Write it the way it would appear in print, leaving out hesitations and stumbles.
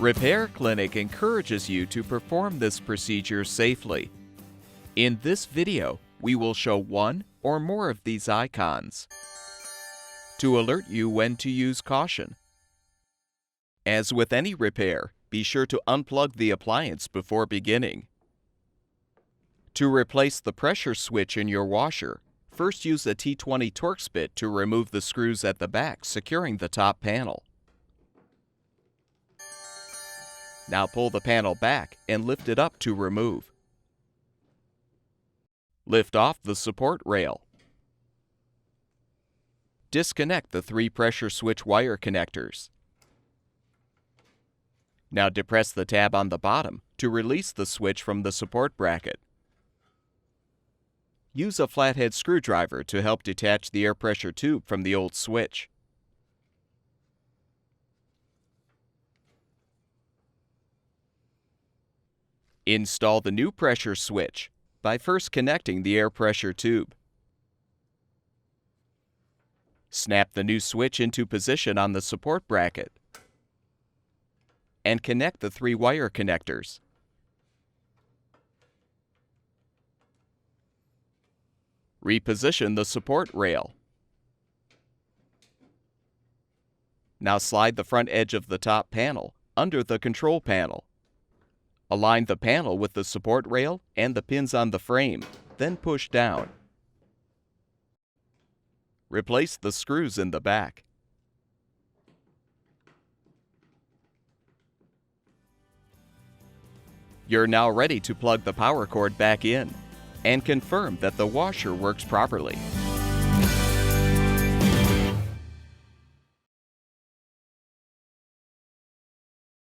Repair Clinic encourages you to perform this procedure safely. In this video, we will show one or more of these icons to alert you when to use caution. As with any repair, be sure to unplug the appliance before beginning. To replace the pressure switch in your washer, first use a T20 Torx bit to remove the screws at the back securing the top panel. Now pull the panel back and lift it up to remove. Lift off the support rail. Disconnect the 3 pressure switch wire connectors. Now depress the tab on the bottom to release the switch from the support bracket. Use a flathead screwdriver to help detach the air pressure tube from the old switch. Install the new pressure switch by first connecting the air pressure tube. Snap the new switch into position on the support bracket and connect the 3 wire connectors. Reposition the support rail. Now slide the front edge of the top panel under the control panel. Align the panel with the support rail and the pins on the frame, then push down. Replace the screws in the back. You're now ready to plug the power cord back in and confirm that the washer works properly.